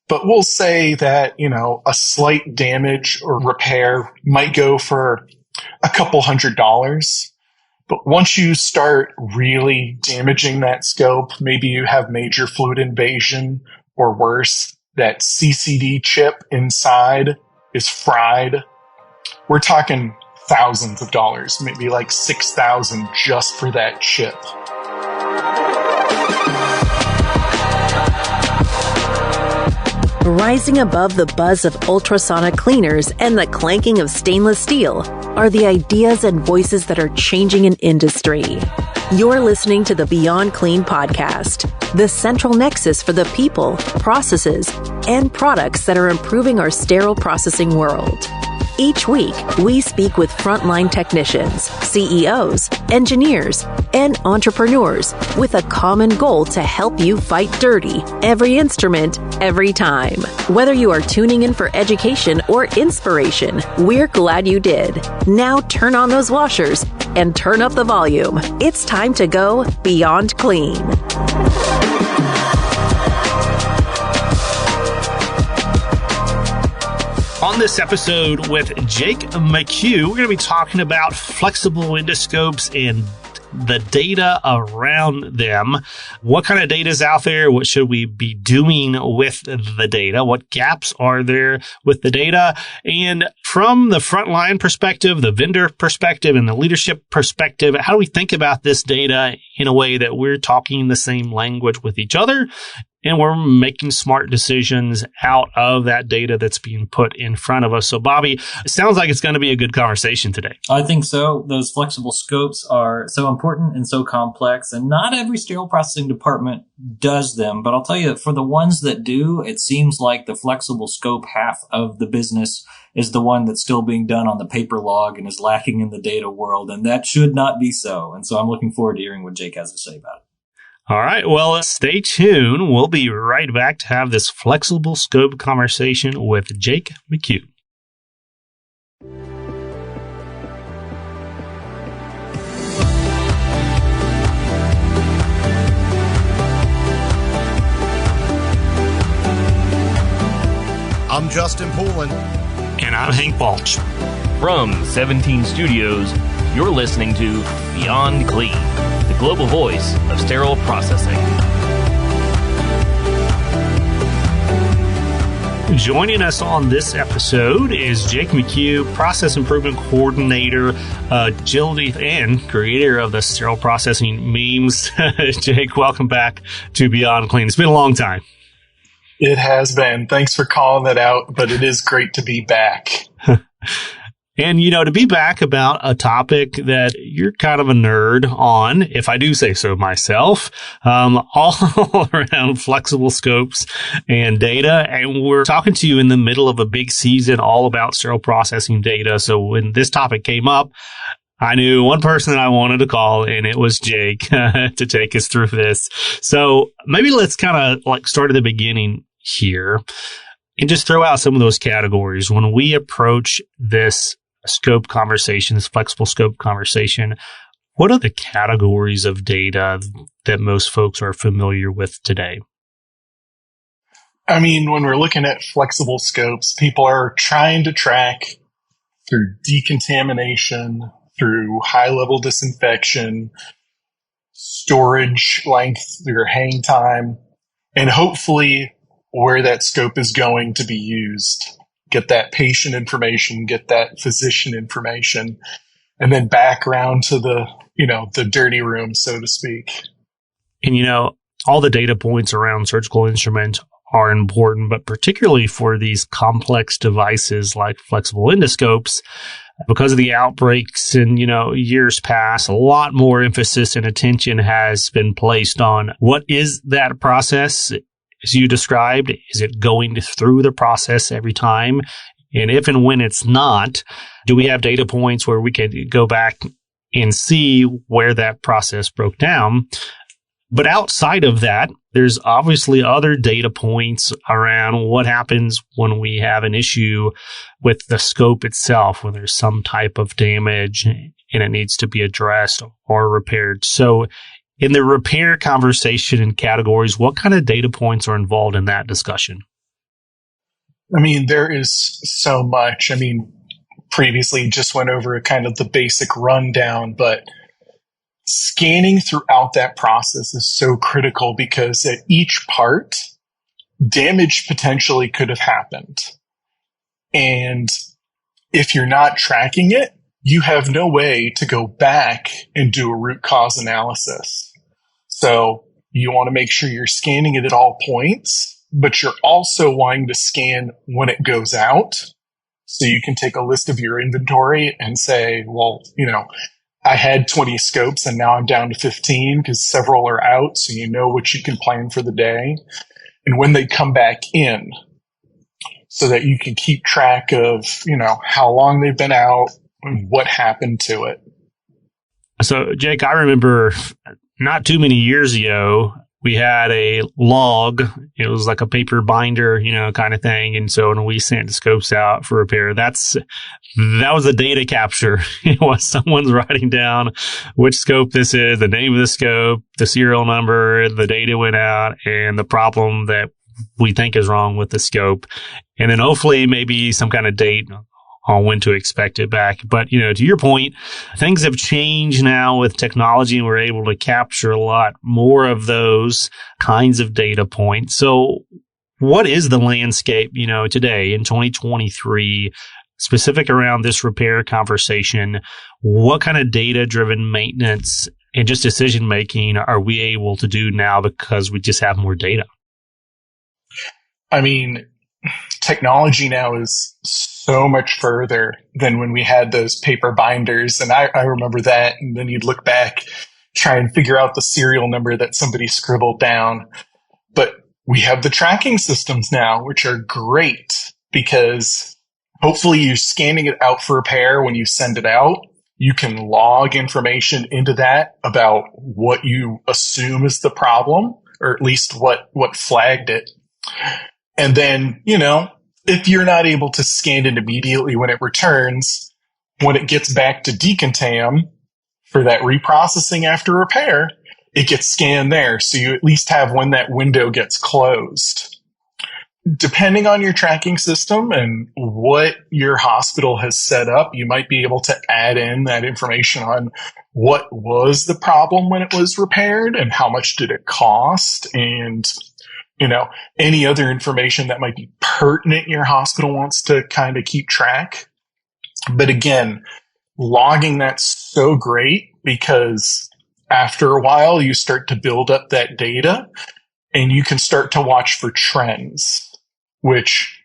But we'll say that, a slight damage or repair might go for a couple $100. But once you start really damaging that scope, maybe you have major fluid invasion or worse, that CCD chip inside is fried. We're talking thousands of dollars, maybe like $6,000 just for that chip. Rising above the buzz of ultrasonic cleaners and the clanking of stainless steel are the ideas and voices that are changing an industry. You're listening to the Beyond Clean podcast, the central nexus for the people, processes, and products that are improving our sterile processing world. Each week, we speak with frontline technicians, CEOs, engineers, and entrepreneurs with a common goal to help you fight dirty every instrument, every time. Whether you are tuning in for education or inspiration, we're glad you did. Now turn on those washers and turn up the volume. It's time to go Beyond Clean. On this episode with Jake McHugh, we're going to be talking about flexible endoscopes and the data around them. What kind of data is out there? What should we be doing with the data? What gaps are there with the data? And from the frontline perspective, the vendor perspective, and the leadership perspective, how do we think about this data in a way that we're talking the same language with each other? And we're making smart decisions out of that data that's being put in front of us. So, Bobby, it sounds like it's going to be a good conversation today. I think so. Those flexible scopes are so important and so complex, and not every sterile processing department does them. But I'll tell you, for the ones that do, it seems like the flexible scope half of the business is the one that's still being done on the paper log and is lacking in the data world. And that should not be so. And so I'm looking forward to hearing what Jake has to say about it. All right. Well, stay tuned. We'll be right back to have this flexible scope conversation with Jake McHugh. I'm Justin Poulin. And I'm Hank Balch. From 17 Studios, you're listening to Beyond Clean, the global voice of sterile processing. Joining us on this episode is Jake McHugh, Process Improvement Coordinator, Agiliti, and creator of the sterile processing memes. Jake, welcome back to Beyond Clean. It's been a long time. It has been. Thanks for calling that out, but it is great to be back. And, to be back about a topic that you're kind of a nerd on, if I do say so myself, all around flexible scopes and data. And we're talking to you in the middle of a big season all about sterile processing data. So when this topic came up, I knew one person that I wanted to call, and it was Jake to take us through this. So maybe let's kind of start at the beginning here and just throw out some of those categories. When we approach this scope conversation, this flexible scope conversation, what are the categories of data that most folks are familiar with today? I mean, when we're looking at flexible scopes, people are trying to track through decontamination, through high-level disinfection, storage length, through hang time, and hopefully where that scope is going to be used. Get that patient information, get that physician information, and then back around to the dirty room, so to speak. And, all the data points around surgical instruments are important, but particularly for these complex devices like flexible endoscopes, because of the outbreaks in, years past, a lot more emphasis and attention has been placed on what is that process. As you described, is it going through the process every time? And if and when it's not, do we have data points where we can go back and see where that process broke down? But outside of that, there's obviously other data points around what happens when we have an issue with the scope itself, when there's some type of damage and it needs to be addressed or repaired. So in the repair conversation and categories, what kind of data points are involved in that discussion? I mean, there is so much. I mean, previously just went over kind of the basic rundown, but scanning throughout that process is so critical because at each part, damage potentially could have happened. And if you're not tracking it, you have no way to go back and do a root cause analysis. So you want to make sure you're scanning it at all points, but you're also wanting to scan when it goes out. So you can take a list of your inventory and say, well, I had 20 scopes and now I'm down to 15 because several are out. So you know what you can plan for the day. And when they come back in, so that you can keep track of, how long they've been out and what happened to it. So, Jake, I remember not too many years ago, we had a log. It was like a paper binder, kind of thing. And so when we sent the scopes out for repair, that was the data capture. It was someone's writing down which scope this is, the name of the scope, the serial number, the data went out, and the problem that we think is wrong with the scope. And then hopefully maybe some kind of date on when to expect it back. But, to your point, things have changed now with technology and we're able to capture a lot more of those kinds of data points. So what is the landscape, today in 2023, specific around this repair conversation? What kind of data-driven maintenance and just decision-making are we able to do now because we just have more data? I mean, technology now is so much further than when we had those paper binders. And I remember that. And then you'd look back, try and figure out the serial number that somebody scribbled down. But we have the tracking systems now, which are great because hopefully you're scanning it out for repair when you send it out. You can log information into that about what you assume is the problem, or at least what flagged it. And then, if you're not able to scan it immediately when it returns, when it gets back to decontam for that reprocessing after repair, it gets scanned there. So you at least have when that window gets closed. Depending on your tracking system and what your hospital has set up, you might be able to add in that information on what was the problem when it was repaired and how much did it cost, and any other information that might be pertinent your hospital wants to kind of keep track. But again, logging that's so great because after a while you start to build up that data and you can start to watch for trends, which,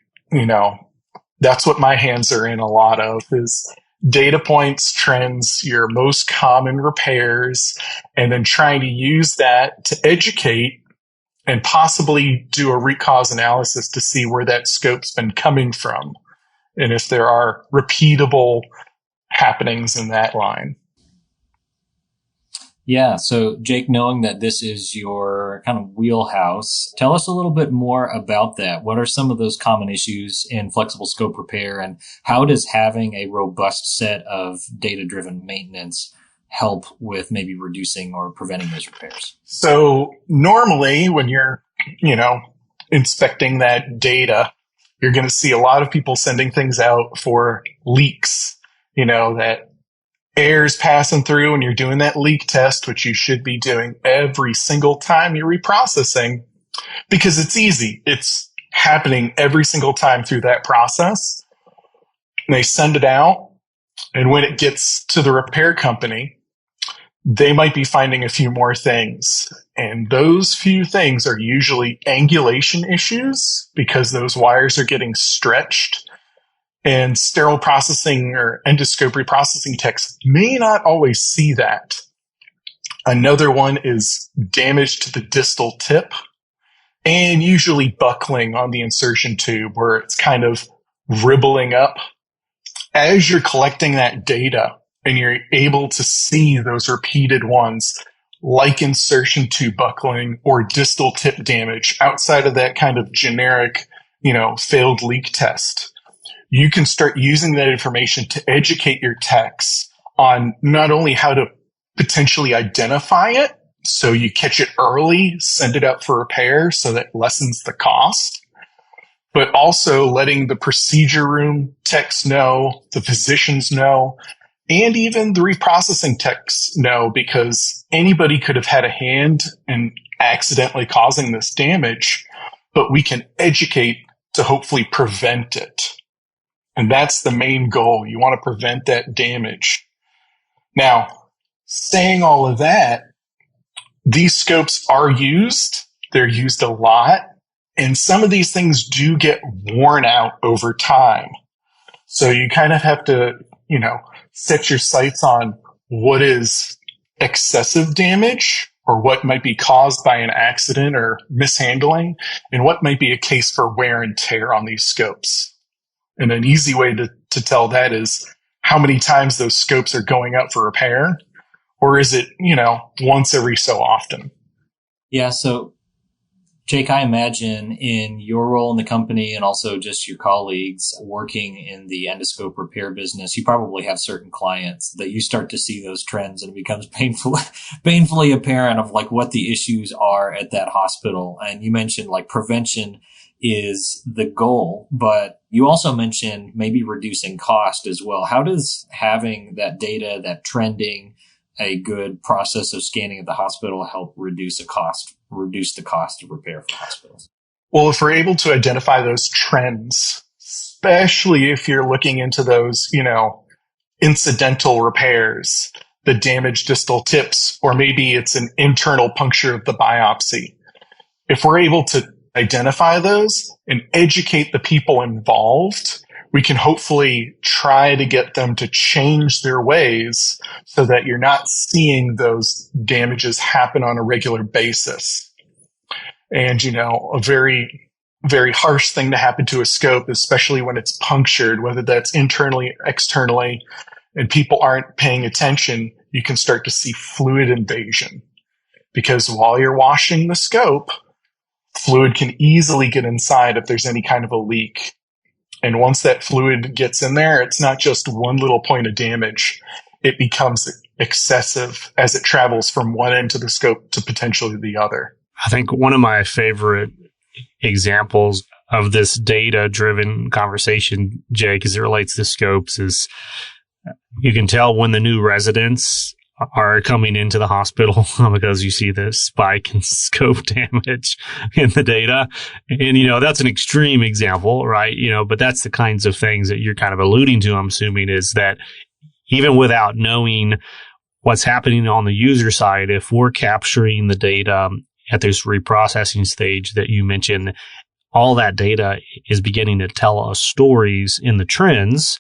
that's what my hands are in a lot of, is data points, trends, your most common repairs, and then trying to use that to educate and possibly do a root cause analysis to see where that scope's been coming from and if there are repeatable happenings in that line. Yeah. So, Jake, knowing that this is your kind of wheelhouse, tell us a little bit more about that. What are some of those common issues in flexible scope repair, and how does having a robust set of data-driven maintenance help with maybe reducing or preventing those repairs? So normally when you're, inspecting that data, you're going to see a lot of people sending things out for leaks, that air's passing through and you're doing that leak test, which you should be doing every single time you're reprocessing because it's easy. It's happening every single time through that process. And they send it out. And when it gets to the repair company, they might be finding a few more things. And those few things are usually angulation issues because those wires are getting stretched. And sterile processing or endoscope reprocessing techs may not always see that. Another one is damage to the distal tip and usually buckling on the insertion tube where it's kind of ribbling up. As you're collecting that data, and you're able to see those repeated ones like insertion tube buckling or distal tip damage outside of that kind of generic, failed leak test. You can start using that information to educate your techs on not only how to potentially identify it, so you catch it early, send it out for repair so that lessens the cost, but also letting the procedure room techs know, the physicians know, and even the reprocessing techs know, because anybody could have had a hand in accidentally causing this damage, but we can educate to hopefully prevent it. And that's the main goal. You want to prevent that damage. Now, saying all of that, these scopes are used. They're used a lot. And some of these things do get worn out over time. So you kind of have to, set your sights on what is excessive damage or what might be caused by an accident or mishandling, and what might be a case for wear and tear on these scopes. And an easy way to tell that is how many times those scopes are going out for repair, or is it, once every so often? Yeah. So, Jake, I imagine in your role in the company and also just your colleagues working in the endoscope repair business, you probably have certain clients that you start to see those trends and it becomes painfully apparent of like what the issues are at that hospital. And you mentioned like prevention is the goal, but you also mentioned maybe reducing cost as well. How does having that data, that trending, a good process of scanning at the hospital help reduce the cost of repair for hospitals? Well, if we're able to identify those trends, especially if you're looking into those, incidental repairs, the damaged distal tips, or maybe it's an internal puncture of the biopsy. If we're able to identify those and educate the people involved, we can hopefully try to get them to change their ways so that you're not seeing those damages happen on a regular basis. And, a very, very harsh thing to happen to a scope, especially when it's punctured, whether that's internally, externally, and people aren't paying attention, you can start to see fluid invasion. Because while you're washing the scope, fluid can easily get inside if there's any kind of a leak. And once that fluid gets in there, it's not just one little point of damage. It becomes excessive as it travels from one end of the scope to potentially the other. I think one of my favorite examples of this data-driven conversation, Jake, as it relates to scopes, is you can tell when the new residents are coming into the hospital because you see the spike in scope damage in the data. And, that's an extreme example, right? But that's the kinds of things that you're kind of alluding to, I'm assuming, is that even without knowing what's happening on the user side, if we're capturing the data at this reprocessing stage that you mentioned, all that data is beginning to tell us stories in the trends.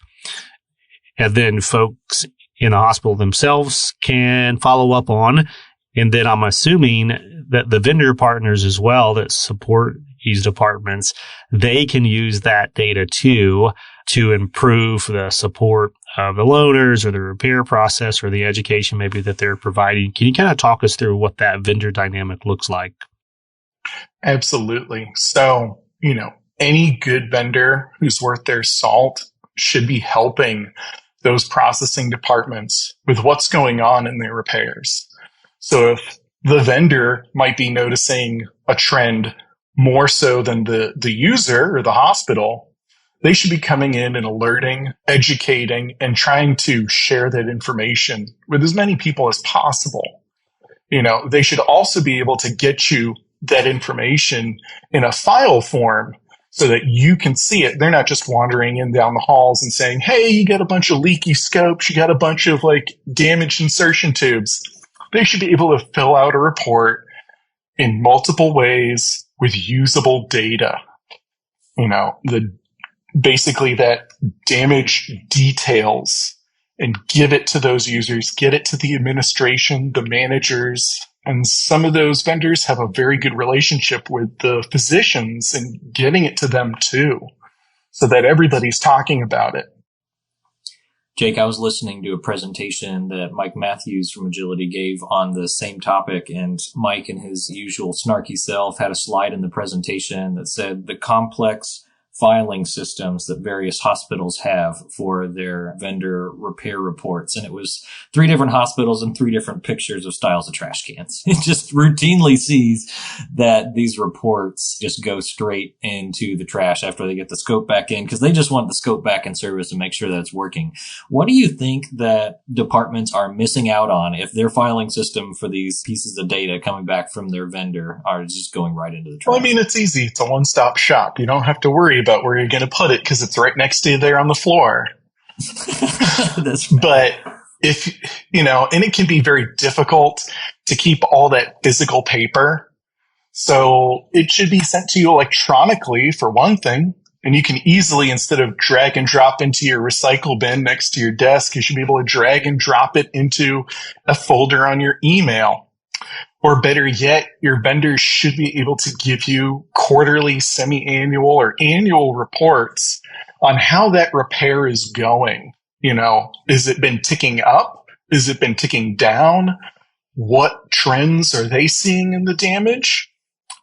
And then folks in the hospital themselves can follow up on. And then I'm assuming that the vendor partners as well that support these departments, they can use that data too to improve the support of the loaners or the repair process or the education maybe that they're providing. Can you kind of talk us through what that vendor dynamic looks like? Absolutely. So, any good vendor who's worth their salt should be helping those processing departments with what's going on in their repairs. So if the vendor might be noticing a trend more so than the user or the hospital, they should be coming in and alerting, educating, and trying to share that information with as many people as possible. They should also be able to get you that information in a file form so that you can see it. They're not just wandering in down the halls and saying, hey, you got a bunch of leaky scopes, you got a bunch of damaged insertion tubes. They should be able to fill out a report in multiple ways with usable data. Basically that damage details, and give it to those users, get it to the administration, the managers. And some of those vendors have a very good relationship with the physicians and getting it to them too, so that everybody's talking about it. Jake, I was listening to a presentation that Mike Matthews from Agiliti gave on the same topic, and Mike, in his usual snarky self, had a slide in the presentation that said the complex filing systems that various hospitals have for their vendor repair reports. And it was 3 different hospitals and 3 different pictures of styles of trash cans. It just routinely sees that these reports just go straight into the trash after they get the scope back in, because they just want the scope back in service and make sure that it's working. What do you think that departments are missing out on if their filing system for these pieces of data coming back from their vendor are just going right into the trash? Well, I mean, it's easy. It's a one-stop shop. You don't have to worry about where you're going to put it because it's right next to you there on the floor. That's right. But if, and it can be very difficult to keep all that physical paper. So it should be sent to you electronically for one thing. And you can easily, instead of drag and drop into your recycle bin next to your desk, you should be able to drag and drop it into a folder on your email. Or better yet, your vendors should be able to give you quarterly, semi-annual, or annual reports on how that repair is going. Has it been ticking up? Has it been ticking down? What trends are they seeing in the damage?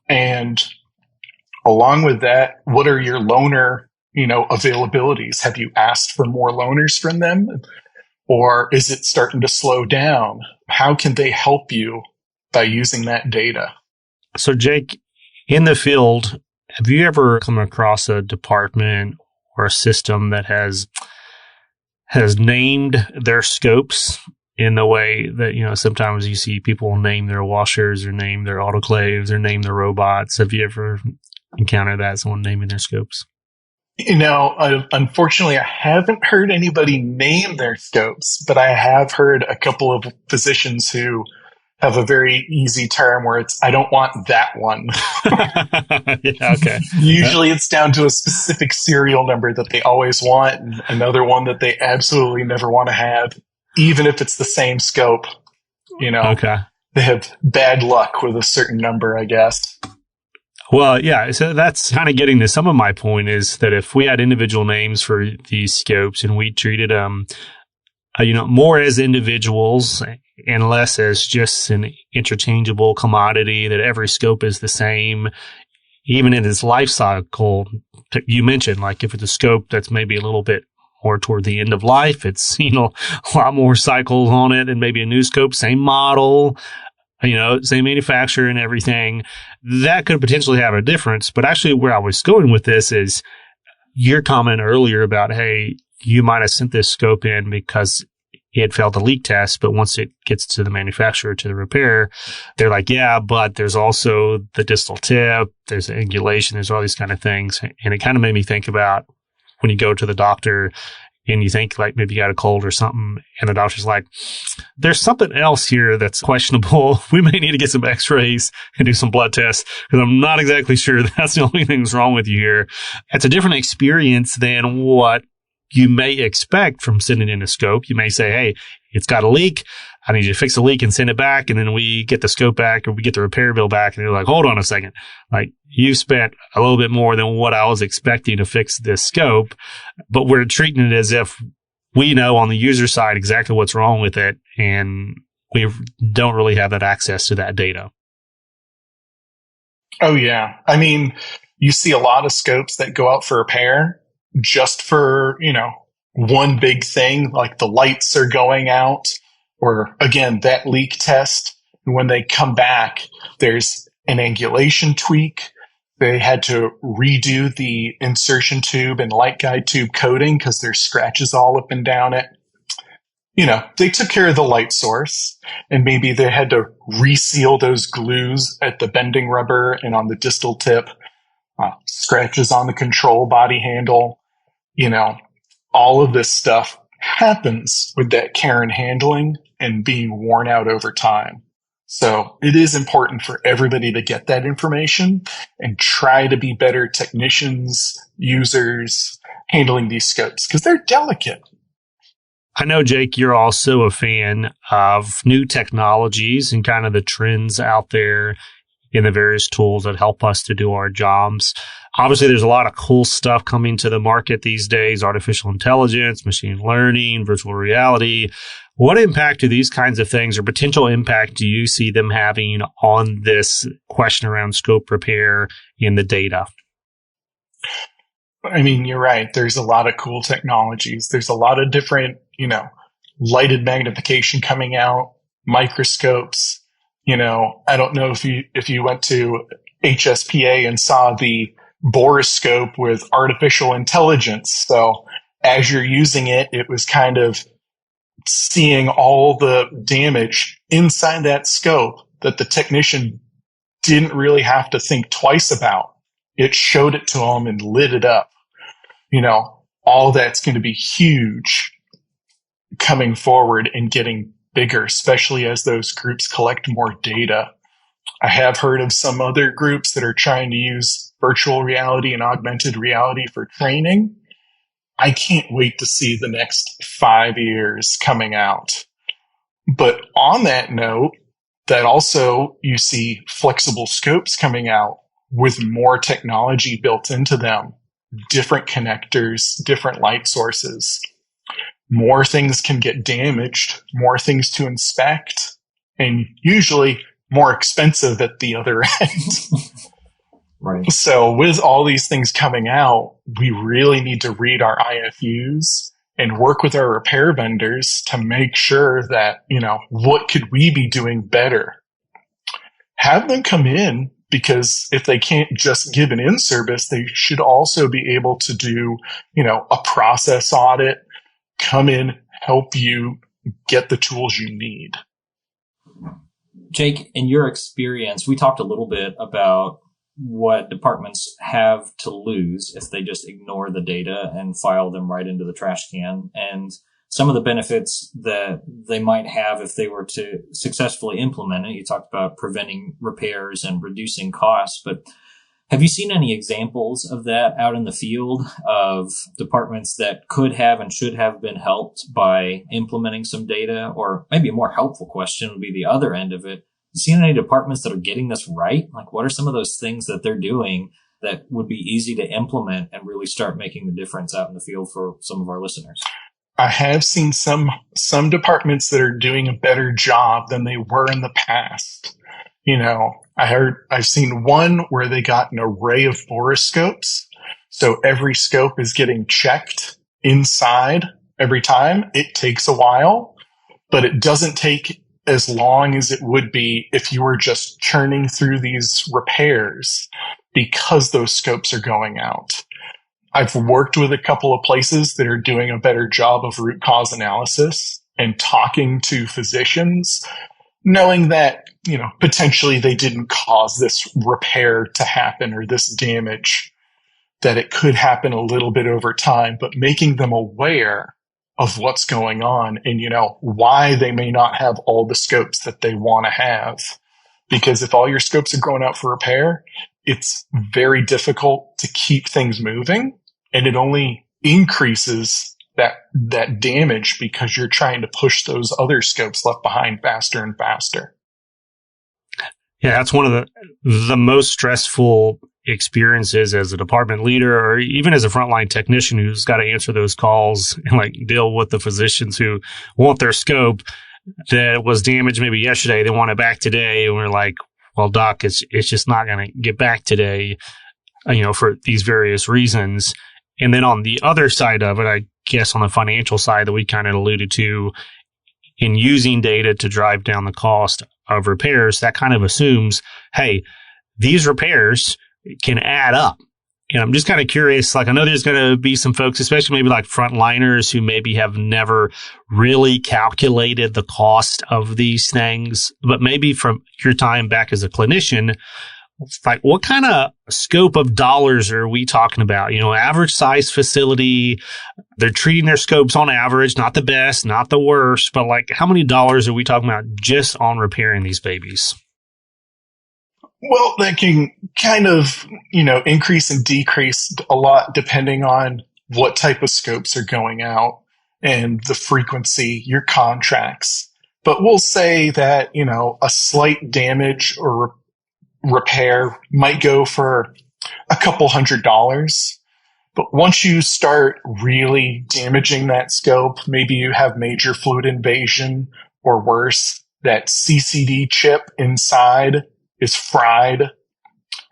And along with that, what are your loaner, availabilities? Have you asked for more loaners from them? Or is it starting to slow down? How can they help you by using that data? So, Jake, in the field, have you ever come across a department or a system that has named their scopes in the way that, sometimes you see people name their washers or name their autoclaves or name their robots? Have you ever encountered that, someone naming their scopes? Unfortunately, I haven't heard anybody name their scopes, but I have heard a couple of physicians who have a very easy term where it's, I don't want that one. Yeah, okay. Usually it's down to a specific serial number that they always want and another one that they absolutely never want to have, even if it's the same scope. Okay. They have bad luck with a certain number, I guess. Well, yeah, so that's kind of getting to some of my point is that if we had individual names for these scopes and we treated them, more as individuals and less as just an interchangeable commodity, that every scope is the same, even in its life cycle. You mentioned, if it's a scope that's maybe a little bit more toward the end of life, it's, a lot more cycles on it, and maybe a new scope, same model, same manufacturer and everything. That could potentially have a difference. But actually, where I was going with this is your comment earlier about, hey, you might have sent this scope in because it failed the leak test, but once it gets to the manufacturer, to the repair, they're like, yeah, but there's also the distal tip, there's the angulation, there's all these kind of things. And it kind of made me think about when you go to the doctor and you think maybe you got a cold or something, and the doctor's like, there's something else here that's questionable. We may need to get some x-rays and do some blood tests because I'm not exactly sure that's the only thing that's wrong with you here. It's a different experience than what you may expect from sending in a scope. You may say, hey, it's got a leak. I need you to fix the leak and send it back. And then we get the scope back or we get the repair bill back. And they're like, hold on a second. You spent a little bit more than what I was expecting to fix this scope. But we're treating it as if we know on the user side exactly what's wrong with it. And we don't really have that access to that data. Oh, yeah. I mean, you see a lot of scopes that go out for repair just for, one big thing, like the lights are going out, or again, that leak test. And when they come back, there's an angulation tweak. They had to redo the insertion tube and light guide tube coating because there's scratches all up and down it. They took care of the light source, and maybe they had to reseal those glues at the bending rubber and on the distal tip, scratches on the control body handle. All of this stuff happens with that care and handling and being worn out over time. So it is important for everybody to get that information and try to be better technicians, users, handling these scopes because they're delicate. I know, Jake, you're also a fan of new technologies and kind of the trends out there in the various tools that help us to do our jobs. Obviously, there's a lot of cool stuff coming to the market these days, artificial intelligence, machine learning, virtual reality. What impact do these kinds of things or potential impact do you see them having on this question around scope repair in the data? I mean, you're right. There's a lot of cool technologies. There's a lot of different, lighted magnification coming out, microscopes. I don't know if you went to HSPA and saw the borescope with artificial intelligence. So as you're using it, it was kind of seeing all the damage inside that scope that the technician didn't really have to think twice about. It showed it to them and lit it up. All that's going to be huge coming forward and getting bigger, especially as those groups collect more data. I have heard of some other groups that are trying to use virtual reality and augmented reality for training. I can't wait to see the next 5 years coming out. But on that note, that also you see flexible scopes coming out with more technology built into them, different connectors, different light sources. More things can get damaged, more things to inspect, and usually more expensive at the other end. Right. So with all these things coming out, we really need to read our IFUs and work with our repair vendors to make sure that, what could we be doing better? Have them come in, because if they can't just give an in-service, they should also be able to do, a process audit, come in, help you get the tools you need. Jake, in your experience, we talked a little bit about what departments have to lose if they just ignore the data and file them right into the trash can, and some of the benefits that they might have if they were to successfully implement it. You talked about preventing repairs and reducing costs, but have you seen any examples of that out in the field of departments that could have and should have been helped by implementing some data? Or maybe a more helpful question would be the other end of it. You seen any departments that are getting this right? Like, what are some of those things that they're doing that would be easy to implement and really start making the difference out in the field for some of our listeners? I have seen some departments that are doing a better job than they were in the past. I've seen one where they got an array of borescopes. So every scope is getting checked inside every time. It takes a while, but it doesn't take as long as it would be if you were just churning through these repairs, because those scopes are going out. I've worked with a couple of places that are doing a better job of root cause analysis and talking to physicians, knowing that, potentially they didn't cause this repair to happen or this damage, that it could happen a little bit over time, but making them aware of what's going on and, why they may not have all the scopes that they want to have. Because if all your scopes are going out for repair, it's very difficult to keep things moving, and it only increases that damage because you're trying to push those other scopes left behind faster and faster. Yeah, that's one of the most stressful experiences as a department leader, or even as a frontline technician who's got to answer those calls and deal with the physicians who want their scope that was damaged maybe yesterday. They want it back today. And we're like, well, doc, it's just not going to get back today, for these various reasons. And then on the other side of it, I guess on the financial side that we kind of alluded to, in using data to drive down the cost of repairs, that kind of assumes, hey, these repairs can add up. And I'm just kind of curious, I know there's going to be some folks, especially maybe frontliners, who maybe have never really calculated the cost of these things, but maybe from your time back as a clinician, what kind of scope of dollars are we talking about? Average size facility, they're treating their scopes on average, not the best, not the worst, but how many dollars are we talking about just on repairing these babies? Well, that can kind of, increase and decrease a lot depending on what type of scopes are going out and the frequency, your contracts. But we'll say that, a slight damage or repair might go for a couple $100. But once you start really damaging that scope, maybe you have major fluid invasion or worse, that CCD chip inside is fried.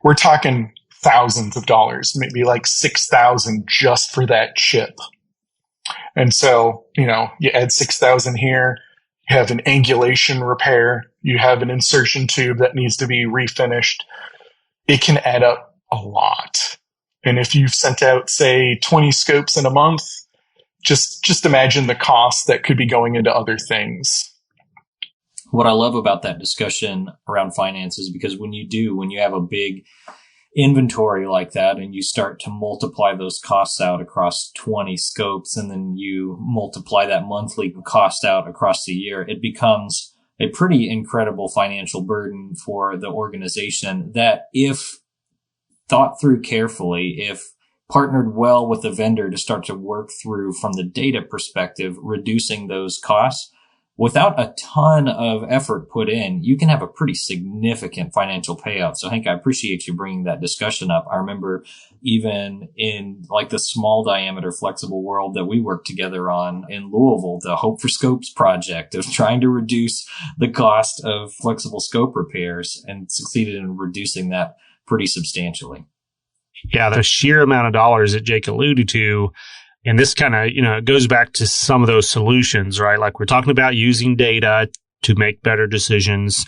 We're talking thousands of dollars, maybe like 6,000 just for that chip. And so, you add 6,000 here, you have an angulation repair, you have an insertion tube that needs to be refinished. It can add up a lot. And if you've sent out, say, 20 scopes in a month, just imagine the cost that could be going into other things. What I love about that discussion around finances, because when you have a big inventory like that and you start to multiply those costs out across 20 scopes, and then you multiply that monthly cost out across the year, it becomes a pretty incredible financial burden for the organization that, if thought through carefully, if partnered well with the vendor to start to work through from the data perspective, reducing those costs without a ton of effort put in, you can have a pretty significant financial payout. So Hank, I appreciate you bringing that discussion up. I remember even in like the small diameter flexible world that we worked together on in Louisville, the Hope for Scopes project of trying to reduce the cost of flexible scope repairs, and succeeded in reducing that pretty substantially. Yeah, the sheer amount of dollars that Jake alluded to. And this kind of, goes back to some of those solutions, right? Like we're talking about using data to make better decisions.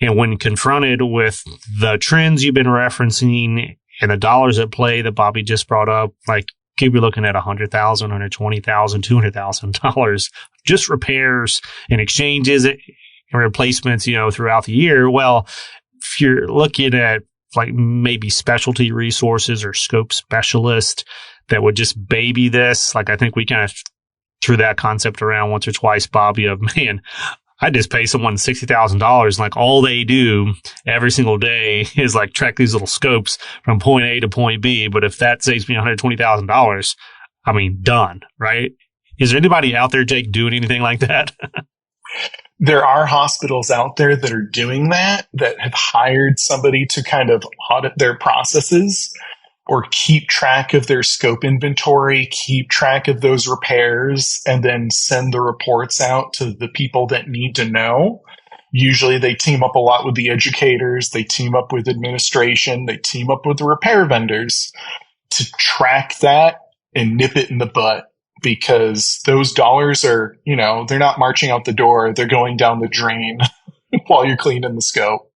And when confronted with the trends you've been referencing and the dollars at play that Bobby just brought up, like could be looking at $100,000, $120,000, $200,000 just repairs and exchanges and replacements, throughout the year. Well, if you're looking at like maybe specialty resources or scope specialists that would just baby this. Like I think we kind of threw that concept around once or twice, Bobby, of man, I just pay someone $60,000. Like all they do every single day is like track these little scopes from point A to point B. But if that saves me $120,000, I mean, done, right? Is there anybody out there, Jake, doing anything like that? There are hospitals out there that are doing that have hired somebody to kind of audit their processes or keep track of their scope inventory, keep track of those repairs, and then send the reports out to the people that need to know. Usually they team up a lot with the educators, they team up with administration, they team up with the repair vendors to track that and nip it in the butt. Because those dollars are, they're not marching out the door. They're going down the drain while you're cleaning the scope.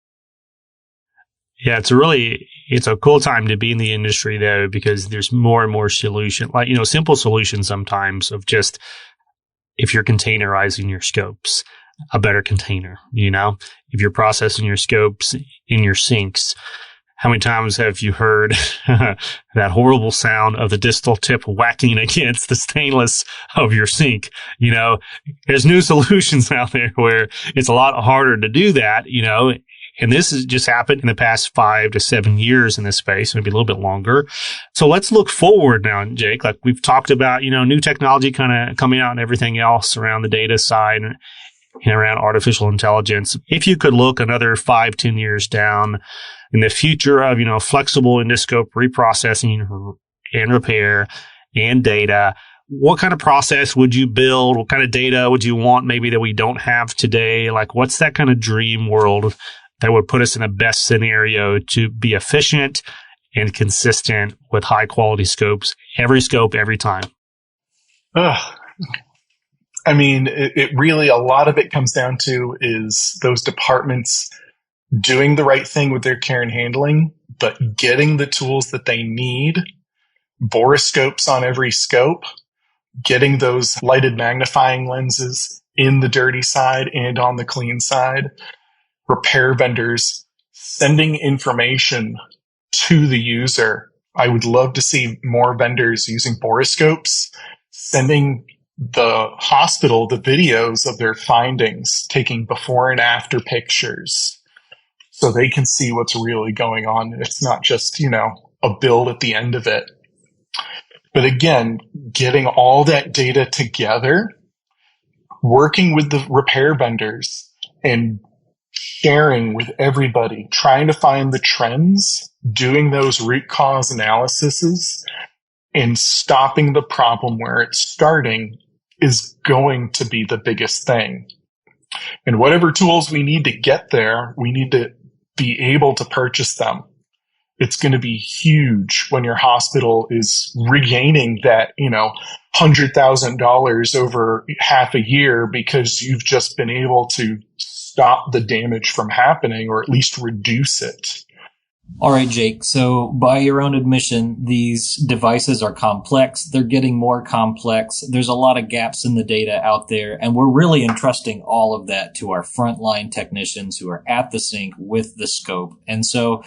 Yeah, it's a cool time to be in the industry though, because there's more and more solution, like, simple solutions sometimes of just, if you're containerizing your scopes, a better container, if you're processing your scopes in your sinks. How many times have you heard that horrible sound of the distal tip whacking against the stainless of your sink? There's new solutions out there where it's a lot harder to do that, and this has just happened in the past 5 to 7 years in this space, maybe a little bit longer. So let's look forward now, Jake. Like we've talked about, new technology kind of coming out and everything else around the data side and around artificial intelligence. If you could look another 5-10 years down in the future of, flexible endoscope reprocessing and repair and data, what kind of process would you build? What kind of data would you want maybe that we don't have today? Like what's that kind of dream world that would put us in the best scenario to be efficient and consistent with high quality scopes, every scope, every time? I mean, it really, a lot of it comes down to is those departments doing the right thing with their care and handling, but getting the tools that they need, borescopes on every scope, getting those lighted magnifying lenses in the dirty side and on the clean side, repair vendors sending information to the user. I would love to see more vendors using borescopes, sending the hospital the videos of their findings, taking before and after pictures so they can see what's really going on. It's not just, a bill at the end of it. But again, getting all that data together, working with the repair vendors and sharing with everybody, trying to find the trends, doing those root cause analyses, and stopping the problem where it's starting is going to be the biggest thing. And whatever tools we need to get there, we need to be able to purchase them. it's going to be huge when your hospital is regaining that, $100,000 over half a year because you've just been able to stop the damage from happening or at least reduce it. All right, Jake. So by your own admission, these devices are complex. They're getting more complex. There's a lot of gaps in the data out there, and we're really entrusting all of that to our frontline technicians who are at the sink with the scope. And so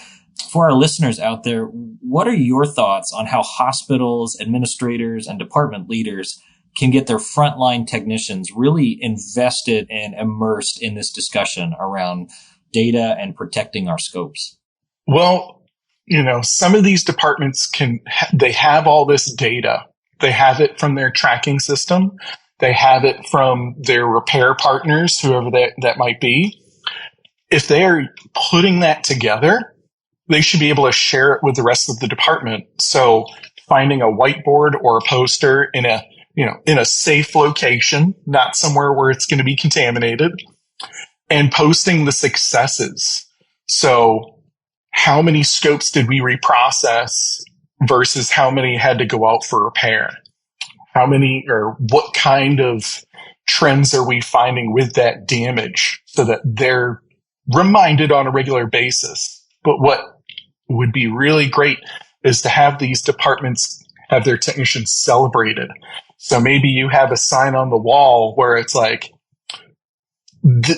for our listeners out there, what are your thoughts on how hospitals, administrators, and department leaders can get their frontline technicians really invested and immersed in this discussion around data and protecting our scopes? Well, some of these departments they have all this data. They have it from their tracking system. They have it from their repair partners, whoever that might be. If they are putting that together, they should be able to share it with the rest of the department. So finding a whiteboard or a poster in a safe location, not somewhere where it's going to be contaminated, and posting the successes. So how many scopes did we reprocess versus how many had to go out for repair? How many or what kind of trends are we finding with that damage so that they're reminded on a regular basis? But what would be really great is to have these departments have their technicians celebrated. So maybe you have a sign on the wall where it's like,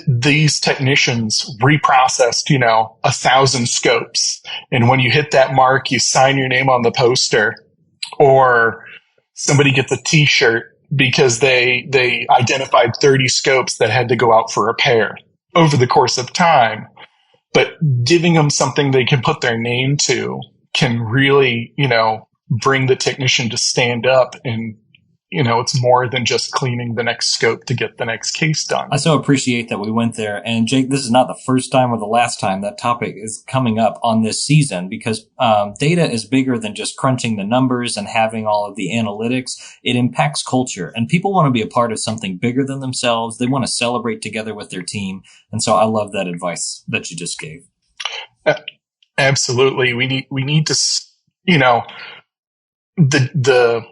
these technicians reprocessed, 1,000 scopes. And when you hit that mark, you sign your name on the poster, or somebody gets a t-shirt because they identified 30 scopes that had to go out for repair over the course of time. But giving them something they can put their name to can really, bring the technician to stand up and, it's more than just cleaning the next scope to get the next case done. I so appreciate that we went there. And Jake, this is not the first time or the last time that topic is coming up on this season, because data is bigger than just crunching the numbers and having all of the analytics. It impacts culture, and people want to be a part of something bigger than themselves. They want to celebrate together with their team. And so I love that advice that you just gave. Absolutely. We need to, the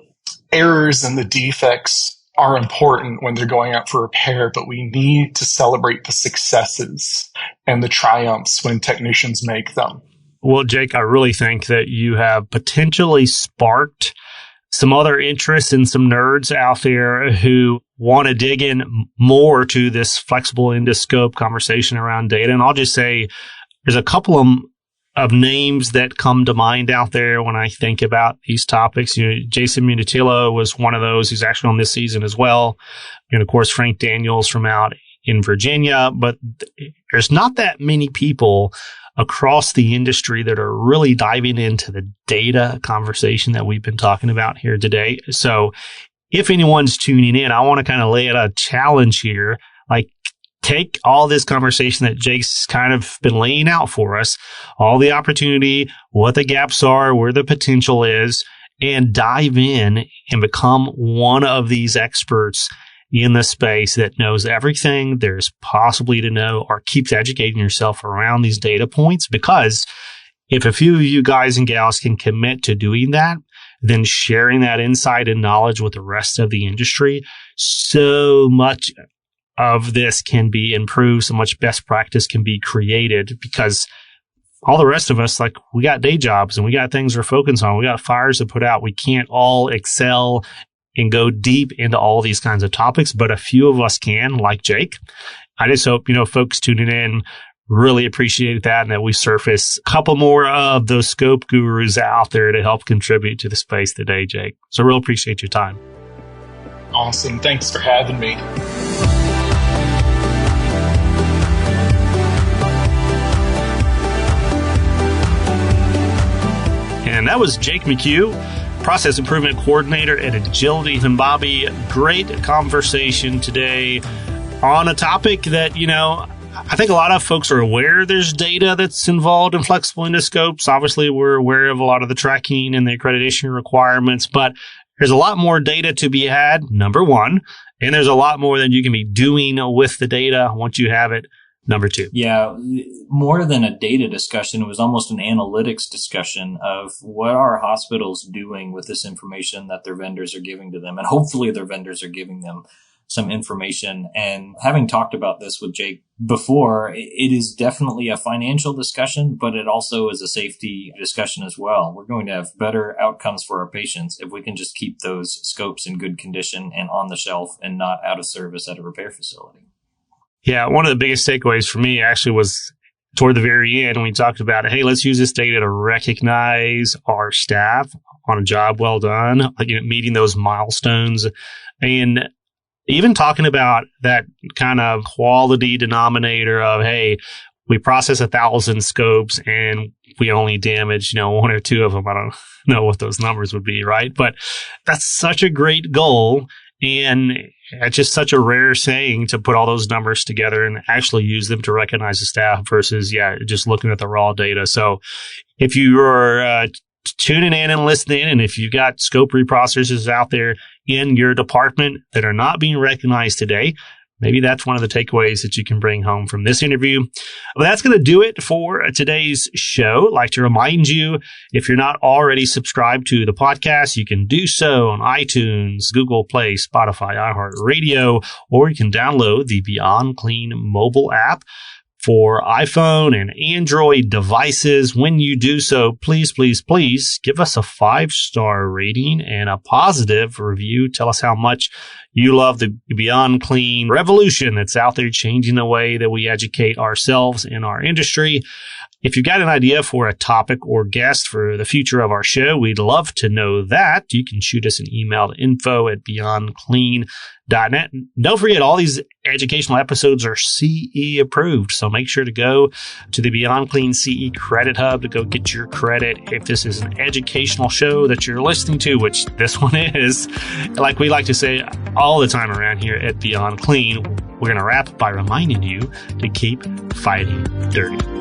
errors and the defects are important when they're going out for repair, but we need to celebrate the successes and the triumphs when technicians make them. Well, Jake, I really think that you have potentially sparked some other interest in some nerds out there who want to dig in more to this flexible endoscope conversation around data. And I'll just say there's a couple of names that come to mind out there when I think about these topics. Jason Munitillo was one of those who's actually on this season as well. And of course, Frank Daniels from out in Virginia. But there's not that many people across the industry that are really diving into the data conversation that we've been talking about here today. So if anyone's tuning in, I want to kind of lay out a challenge here. Take all this conversation that Jake's kind of been laying out for us, all the opportunity, what the gaps are, where the potential is, and dive in and become one of these experts in the space that knows everything there's possibly to know, or keeps educating yourself around these data points. Because if a few of you guys and gals can commit to doing that, then sharing that insight and knowledge with the rest of the industry, so much of this can be improved, so much best practice can be created, because all the rest of us, we got day jobs and we got things we're focused on. We got fires to put out. We can't all excel and go deep into all these kinds of topics, but a few of us can, like Jake. I just hope, folks tuning in really appreciate that, and that we surface a couple more of those scope gurus out there to help contribute to the space today, Jake. So real appreciate your time. Awesome. Thanks for having me. And that was Jake McHugh, Process Improvement Coordinator at Agiliti. And Bobby, great conversation today on a topic that, I think a lot of folks are aware there's data that's involved in flexible endoscopes. Obviously, we're aware of a lot of the tracking and the accreditation requirements, but there's a lot more data to be had, number one. And there's a lot more that you can be doing with the data once you have it, number 2. Yeah, more than a data discussion, it was almost an analytics discussion of what are hospitals doing with this information that their vendors are giving to them. And hopefully their vendors are giving them some information. And having talked about this with Jake before, it is definitely a financial discussion, but it also is a safety discussion as well. We're going to have better outcomes for our patients if we can just keep those scopes in good condition and on the shelf and not out of service at a repair facility. Yeah, one of the biggest takeaways for me actually was toward the very end when we talked about, hey, let's use this data to recognize our staff on a job well done, like, meeting those milestones, and even talking about that kind of quality denominator of, hey, we process 1,000 scopes and we only damage, 1 or 2 of them. I don't know what those numbers would be, right? But that's such a great goal. And it's just such a rare saying to put all those numbers together and actually use them to recognize the staff versus, just looking at the raw data. So if you are tuning in and listening, and if you've got scope reprocessors out there in your department that are not being recognized today, maybe that's one of the takeaways that you can bring home from this interview. Well, that's going to do it for today's show. I'd like to remind you, if you're not already subscribed to the podcast, you can do so on iTunes, Google Play, Spotify, iHeartRadio, or you can download the Beyond Clean mobile app for iPhone and Android devices. When you do so, please, please, please give us a 5-star rating and a positive review. Tell us how much you love the Beyond Clean revolution that's out there changing the way that we educate ourselves in our industry. If you've got an idea for a topic or guest for the future of our show, we'd love to know that. You can shoot us an email to info@beyondclean.net. Don't forget, all these educational episodes are CE approved, so make sure to go to the Beyond Clean CE Credit Hub to go get your credit. If this is an educational show that you're listening to, which this one is, like we like to say all the time around here at Beyond Clean, we're going to wrap by reminding you to keep fighting dirty.